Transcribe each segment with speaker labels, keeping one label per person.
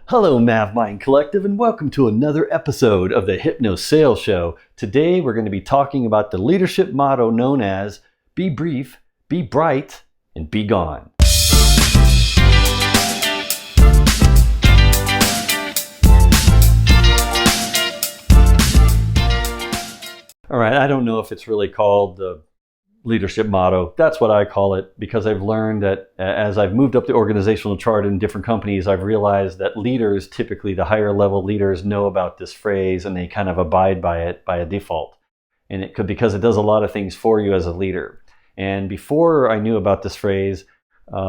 Speaker 1: Hello, MavMind Collective, and welcome to another episode of the Hypnosales Show. Today, we're going to be talking about the leadership motto known as be brief, be bright, and be gone. All right, I don't know if it's really called the leadership motto. That's what I call it because I've learned that as I've moved up the organizational chart in different companies, I've realized that leaders, typically the higher level leaders, know about this phrase and they kind of abide by it by a default. And it could because it does a lot of things for you as a leader. And before I knew about this phrase,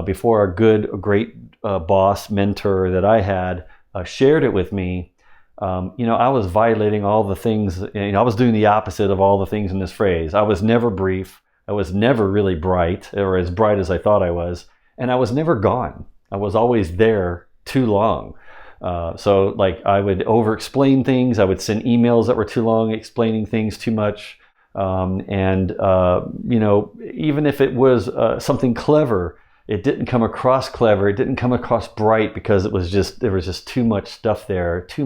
Speaker 1: before a great boss, mentor that I had shared it with me, I was violating all the things, I was doing the opposite of all the things in this phrase. I was never brief. I was never really bright, or as bright as I thought I was, and I was never gone. I was always there too long. So I would over-explain things. I would send emails that were too long, explaining things too much. Even if it was something clever, it didn't come across clever. It didn't come across bright because there was just too much stuff there, too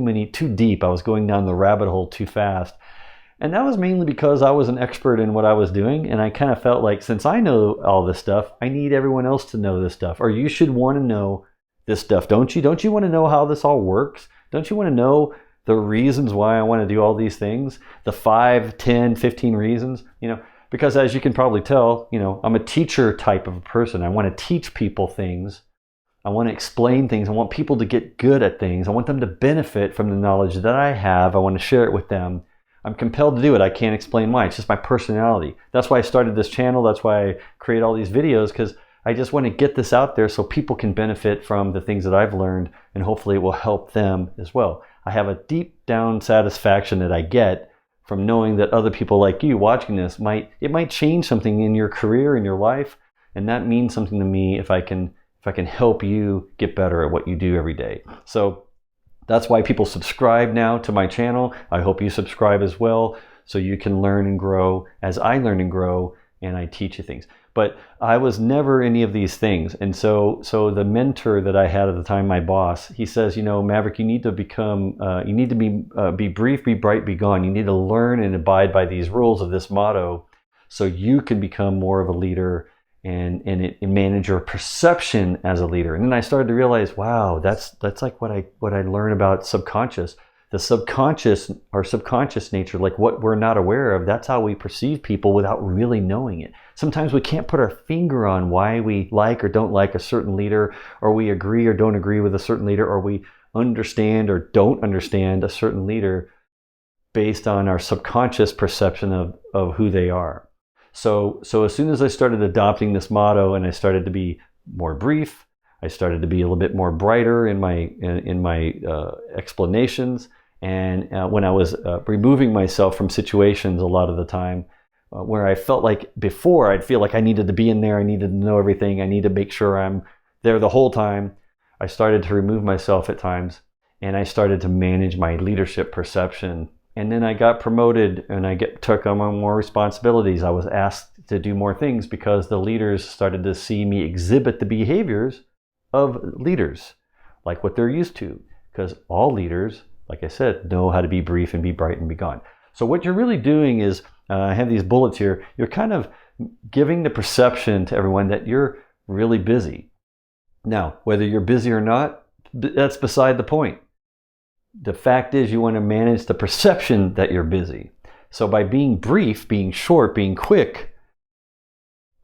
Speaker 1: deep. I was going down the rabbit hole too fast. And that was mainly because I was an expert in what I was doing. And I kind of felt like, since I know all this stuff, I need everyone else to know this stuff. Or you should want to know this stuff, don't you? Don't you want to know how this all works? Don't you want to know the reasons why I want to do all these things? The 5, 10, 15 reasons, because as you can probably tell, I'm a teacher type of a person. I want to teach people things. I want to explain things. I want people to get good at things. I want them to benefit from the knowledge that I have. I want to share it with them. I'm compelled to do it. I can't explain why. It's just my personality. That's why I started this channel. That's why I create all these videos, because I just want to get this out there so people can benefit from the things that I've learned, and hopefully it will help them as well. I have a deep down satisfaction that I get from knowing that other people like you watching this might change something in your career, in your life, and that means something to me if I can help you get better at what you do every day. So that's why people subscribe now to my channel. I hope you subscribe as well so you can learn and grow as I learn and grow and I teach you things. But I was never any of these things. And so the mentor that I had at the time, my boss, he says, Maverick, you need to be brief, be bright, be gone. You need to learn and abide by these rules of this motto so you can become more of a leader and manage your perception as a leader. And then I started to realize, wow, that's like what I learned about subconscious. The subconscious, our subconscious nature, like what we're not aware of, that's how we perceive people without really knowing it. Sometimes we can't put our finger on why we like or don't like a certain leader, or we agree or don't agree with a certain leader, or we understand or don't understand a certain leader based on our subconscious perception of who they are. So as soon as I started adopting this motto and I started to be more brief, I started to be a little bit more brighter in my explanations. And when I was removing myself from situations a lot of the time where I felt like before I'd feel like I needed to be in there, I needed to know everything, I need to make sure I'm there the whole time, I started to remove myself at times and I started to manage my leadership perception. And then I got promoted and I took on more responsibilities. I was asked to do more things because the leaders started to see me exhibit the behaviors of leaders, like what they're used to. Because all leaders, like I said, know how to be brief and be bright and be gone. So what you're really doing is, I have these bullets here, you're kind of giving the perception to everyone that you're really busy. Now, whether you're busy or not, that's beside the point. The fact is you want to manage the perception that you're busy. So by being brief, being short, being quick,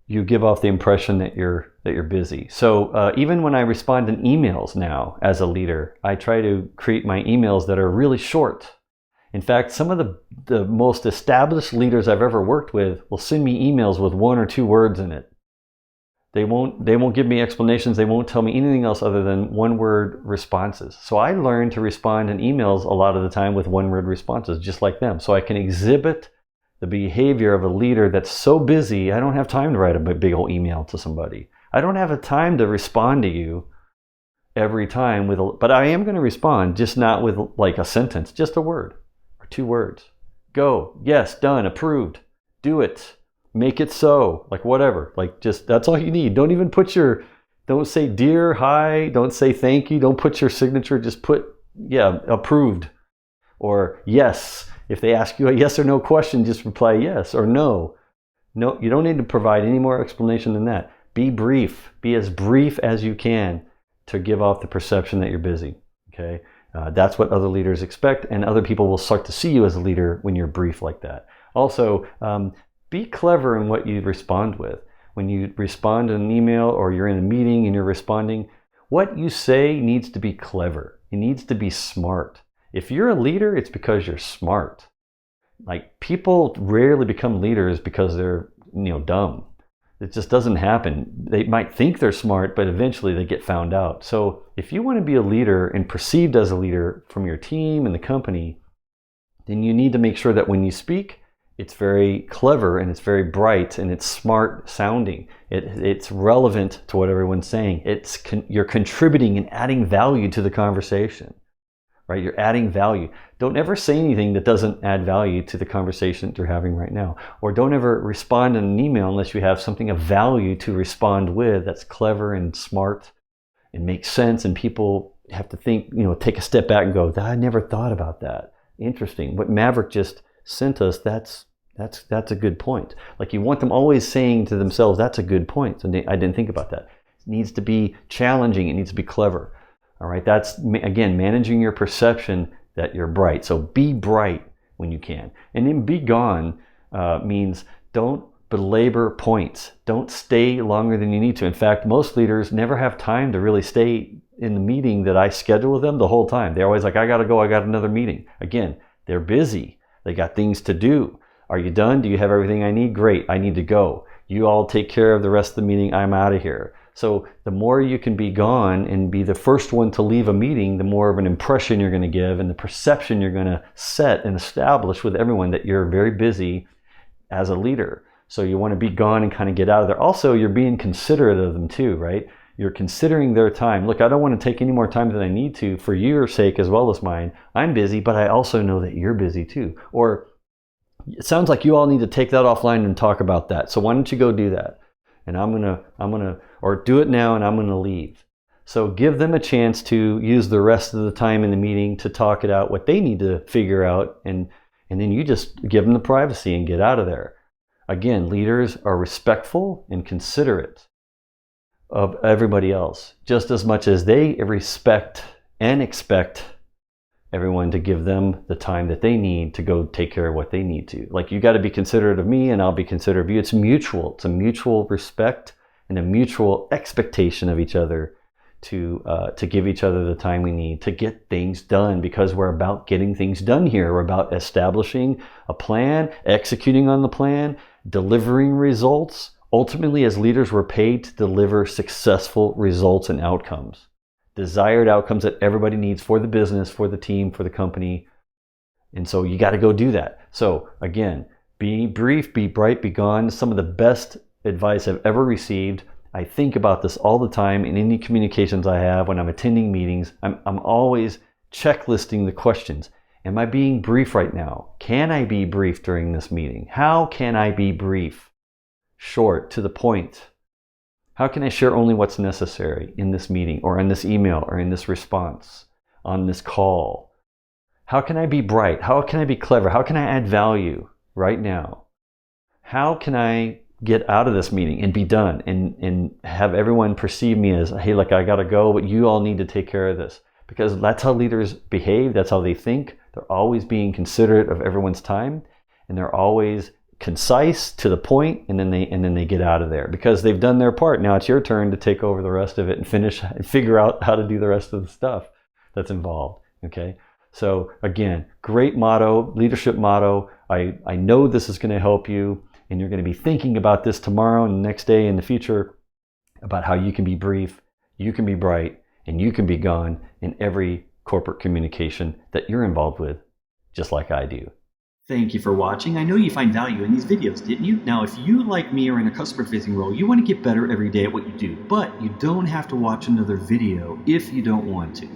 Speaker 1: you give off the impression that you're busy. So even when I respond to emails now as a leader, I try to create my emails that are really short. In fact, some of the most established leaders I've ever worked with will send me emails with 1 or 2 words in it. They won't give me explanations. They won't tell me anything else other than 1-word responses. So I learned to respond in emails a lot of the time with 1-word responses, just like them. So I can exhibit the behavior of a leader that's so busy, I don't have time to write a big old email to somebody. I don't have a time to respond to you every time but I am going to respond, just not with like a sentence, just a word or 2 words. Go, yes, done, approved, do it. Make it so, like whatever, like just that's all you need. Don't even put your Don't say dear, hi, don't say thank you, don't put your signature, just put, yeah, approved, or yes. If they ask you a yes or no question, just reply yes or no. No, you don't need to provide any more explanation than that. Be brief. Be as brief as you can to give off the perception that you're busy. Okay, that's what other leaders expect, and other people will start to see you as a leader when you're brief like that. Also, be clever in what you respond with. When you respond to an email or you're in a meeting and you're responding, what you say needs to be clever. It needs to be smart. If you're a leader, it's because you're smart. Like, people rarely become leaders because they're, dumb. It just doesn't happen. They might think they're smart, but eventually they get found out. So if you want to be a leader and perceived as a leader from your team and the company, then you need to make sure that when you speak, it's very clever and it's very bright and it's smart sounding. It's relevant to what everyone's saying. You're contributing and adding value to the conversation, right? You're adding value. Don't ever say anything that doesn't add value to the conversation that you're having right now. Or don't ever respond in an email unless you have something of value to respond with that's clever and smart and makes sense, and people have to think, take a step back and go, I never thought about that. Interesting. What Maverick just sent us, that's a good point. Like, you want them always saying to themselves, that's a good point. So I didn't think about that. It needs to be challenging. It needs to be clever. All right. That's, again, managing your perception that you're bright. So be bright when you can. And then be gone means don't belabor points. Don't stay longer than you need to. In fact, most leaders never have time to really stay in the meeting that I schedule with them the whole time. They're always like, I got to go. I got another meeting. Again, they're busy. They got things to do. Are you done? Do you have everything I need? Great. I need to go. You all take care of the rest of the meeting. I'm out of here. So the more you can be gone and be the first one to leave a meeting, the more of an impression you're going to give and the perception you're going to set and establish with everyone that you're very busy as a leader. So you want to be gone and kind of get out of there. Also, you're being considerate of them too, right? You're considering their time. Look, I don't want to take any more time than I need to for your sake as well as mine. I'm busy, but I also know that you're busy too. Or it sounds like you all need to take that offline and talk about that. So why don't you go do that? And I'm gonna, or do it now and I'm gonna leave. So give them a chance to use the rest of the time in the meeting to talk it out, what they need to figure out, and then you just give them the privacy and get out of there. Again, leaders are respectful and considerate of everybody else, just as much as they respect and expect everyone to give them the time that they need to go take care of what they need to. Like, you got to be considerate of me and I'll be considerate of you. It's mutual. It's a mutual respect and a mutual expectation of each other to give each other the time we need to get things done, because we're about getting things done here. We're about establishing a plan, executing on the plan, delivering results. Ultimately, as leaders, we're paid to deliver successful results and outcomes. Desired outcomes that everybody needs for the business, for the team, for the company. And so you got to go do that. So again, be brief, be bright, be gone. Some of the best advice I've ever received. I think about this all the time in any communications I have when I'm attending meetings. I'm always checklisting the questions. Am I being brief right now? Can I be brief during this meeting? How can I be brief? Short, to the point. How can I share only what's necessary in this meeting or in this email or in this response, on this call? How can I be bright? How can I be clever? How can I add value right now? How can I get out of this meeting and be done and have everyone perceive me as, hey, look, I got to go, but you all need to take care of this? Because that's how leaders behave. That's how they think. They're always being considerate of everyone's time, and they're always concise, to the point, and then they get out of there because they've done their part. Now it's your turn to take over the rest of it and finish and figure out how to do the rest of the stuff that's involved. Okay. So again, great motto, leadership motto. I know this is going to help you, and you're going to be thinking about this tomorrow and the next day in the future about how you can be brief, you can be bright, and you can be gone in every corporate communication that you're involved with, just like I do.
Speaker 2: Thank you for watching. I know you find value in these videos, didn't you? Now, if you, like me, are in a customer-facing role, you want to get better every day at what you do, but you don't have to watch another video if you don't want to.